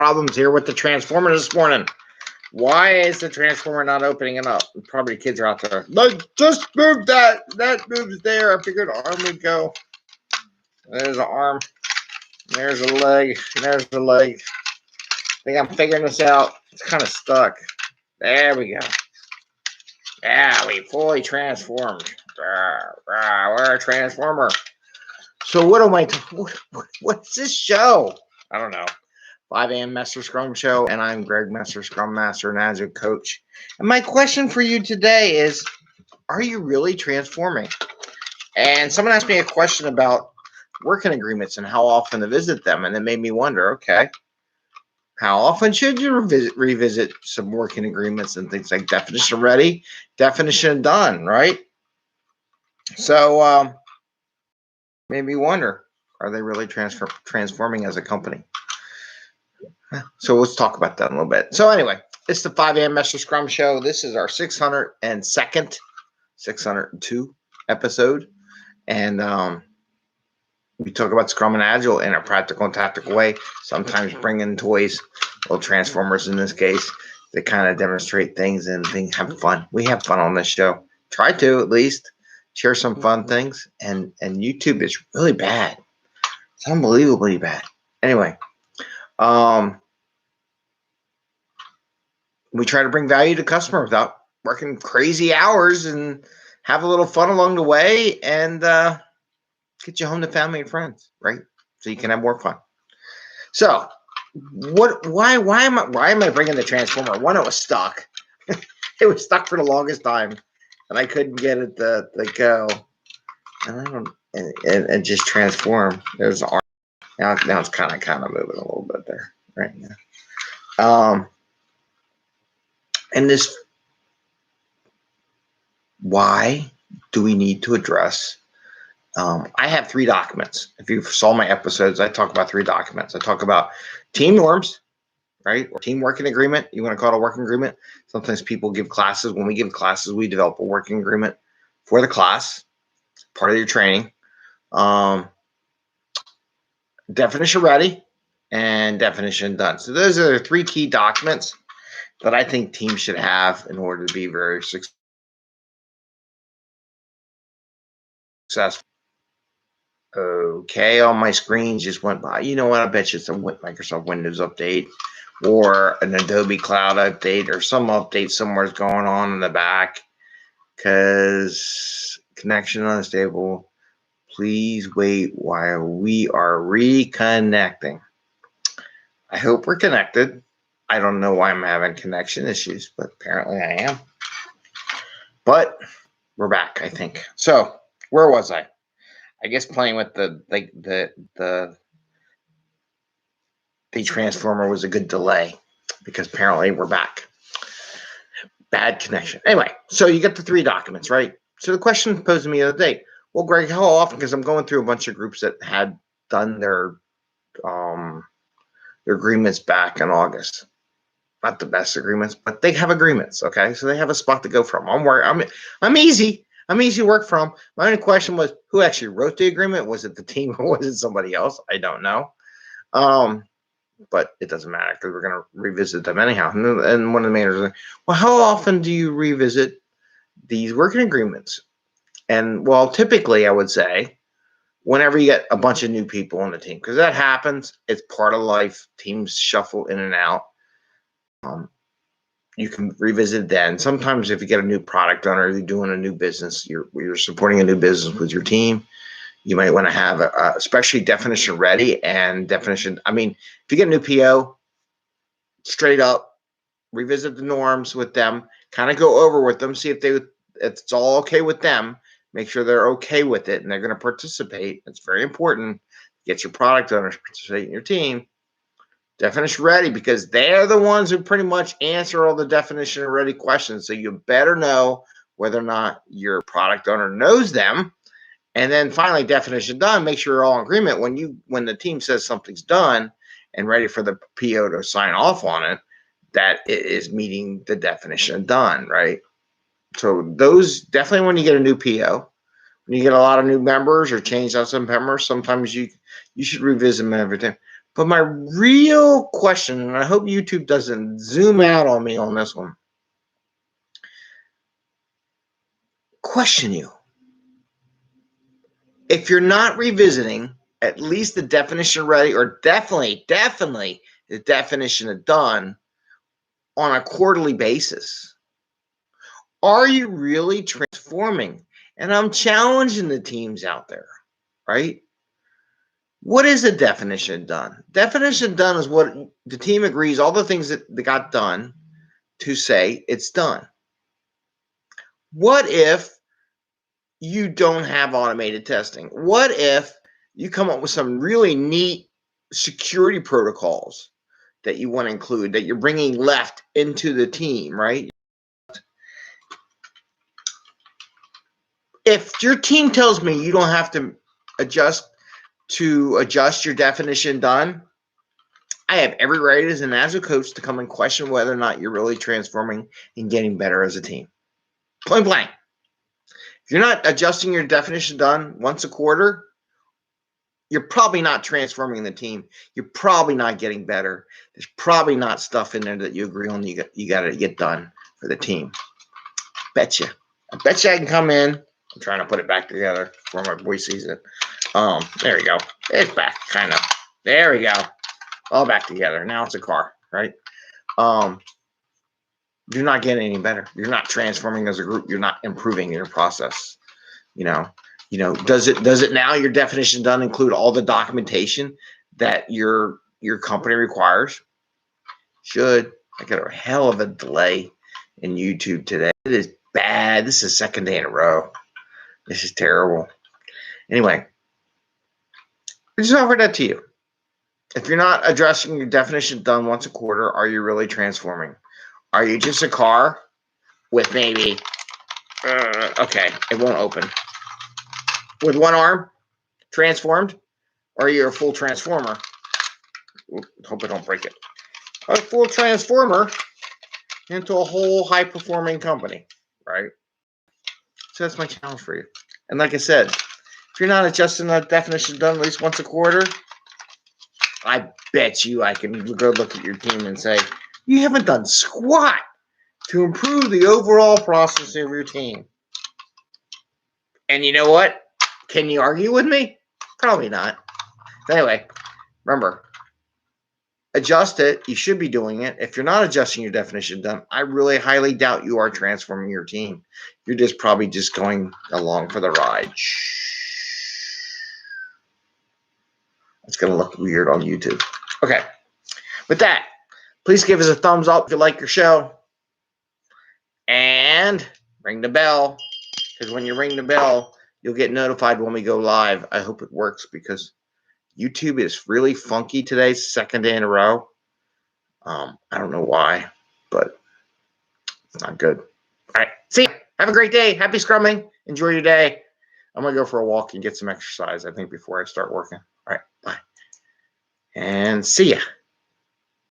Problems here with the transformer this morning. Why is the transformer not opening it up? Probably kids are out there. Like, just move that. That moves there. I figured arm would go. There's an arm. There's a leg. There's the leg. I think I'm figuring this out. It's kind of stuck. There we go. Yeah, we fully transformed. We're a transformer. So what am I? What's this show? I don't know. 5 a.m. Mester Scrum Show, and I'm Greg, Mester Scrum Master and Agile Coach. And my question for you today is, are you really transforming? And someone asked me a question about working agreements and how often to visit them, and it made me wonder, okay, how often should you revisit some working agreements and things like definition ready, definition done, right? So made me wonder, are they really transforming as a company? So let's talk about that in a little bit. So anyway, it's the 5 a.m. Mester Scrum Show. This is our 602 episode. And we talk about Scrum and Agile in a practical and tactical way. Sometimes bring in toys, little transformers in this case, that kind of demonstrate things and have fun. We have fun on this show. Try to, at least. Share some fun things. And YouTube is really bad. It's unbelievably bad. Anyway. We try to bring value to customers without working crazy hours and have a little fun along the way and get you home to family and friends, right? So you can have more fun. So why am I bringing the transformer? One, it was stuck. It was stuck for the longest time and I couldn't get it to go. And just transform. There's the arm. Now it's kind of moving a little bit there right now. And this, why do we need to address? I have 3 documents. If you saw my episodes, I talk about 3 documents. I talk about team norms, right? Or team working agreement. You want to call it a working agreement. Sometimes people give classes. When we give classes, we develop a working agreement for the class, part of your training. Definition ready and definition done. So those are the 3 key documents that I think teams should have in order to be very successful. Okay, all my screens just went by. You know what? I bet you it's a Microsoft Windows update or an Adobe Cloud update or some update somewhere's going on in the back because connection unstable. Please wait while we are reconnecting. I hope we're connected. I don't know why I'm having connection issues, but apparently I am. But we're back, I think. So where was I? I guess playing with the transformer was a good delay because apparently we're back. Bad connection. Anyway, so you get the 3 documents, right? So the question posed to me the other day, well, Greg, how often? Because I'm going through a bunch of groups that had done their agreements back in August. Not the best agreements, but they have agreements. Okay, so they have a spot to go from. I'm easy. I'm easy to work from. My only question was, who actually wrote the agreement? Was it the team or was it somebody else? I don't know. But it doesn't matter because we're going to revisit them anyhow. And one of the managers was like, well, how often do you revisit these working agreements? And well, typically I would say whenever you get a bunch of new people on the team, because that happens. It's part of life. Teams shuffle in and out. You can revisit then. Sometimes if you get a new product owner, you're doing a new business, you're supporting a new business with your team, you might want to have especially definition ready and definition. I mean, if you get a new PO, straight up revisit the norms with them, kind of go over with them, see if it's all okay with them, make sure they're okay with it and they're going to participate. It's very important. Get your product owners to participate in your team. Definition ready, because they're the ones who pretty much answer all the definition ready questions. So you better know whether or not your product owner knows them. And then finally, definition done. Make sure you're all in agreement when the team says something's done and ready for the PO to sign off on it, that it is meeting the definition done, right? So those definitely when you get a new PO, when you get a lot of new members or change out some members, sometimes you should revisit them every time. But my real question, and I hope YouTube doesn't zoom out on me on this one, question you. If you're not revisiting at least the definition ready, or definitely the definition of done on a quarterly basis, are you really transforming? And I'm challenging the teams out there, right? What is a definition of done? Definition of done is what the team agrees, all the things that they got done to say it's done. What if you don't have automated testing? What if you come up with some really neat security protocols that you want to include, that you're bringing left into the team, right? If your team tells me you don't have to adjust your definition done, I have every right as an Agile coach to come and question whether or not you're really transforming and getting better as a team. Point blank. If you're not adjusting your definition done once a quarter, you're probably not transforming the team. You're probably not getting better. There's probably not stuff in there that you agree on you got to get done for the team. I bet you I can come in. I'm trying to put it back together before my boy sees it. There we go. It's back, kind of. There we go. All back together. Now it's a car, right? You're not getting any better. You're not transforming as a group. You're not improving your process. Does it now, your definition done, include all the documentation that your company requires? Should. I got a hell of a delay in YouTube today. It is bad. This is the second day in a row. This is terrible. Anyway, I just offered that to you. If you're not addressing your definition done once a quarter, are you really transforming? Are you just a car with maybe, okay, it won't open, with one arm transformed? Or are you a full transformer? Hope I don't break it. A full transformer into a whole high-performing company, right? So that's my challenge for you. And like I said, if you're not adjusting that definition done at least once a quarter, I bet you I can go look at your team and say, you haven't done squat to improve the overall process of your team. And you know what? Can you argue with me? Probably not. Anyway, remember, adjust it. You should be doing it. If you're not adjusting your definition done, I really highly doubt you are transforming your team. You're just probably just going along for the ride. It's going to look weird on YouTube. Okay. With that, please give us a thumbs up if you like your show. And ring the bell. Because when you ring the bell, you'll get notified when we go live. I hope it works, because YouTube is really funky today, second day in a row. I don't know why, but it's not good. All right. See you. Have a great day. Happy scrumming. Enjoy your day. I'm going to go for a walk and get some exercise, I think, before I start working. All right. Bye. And see ya.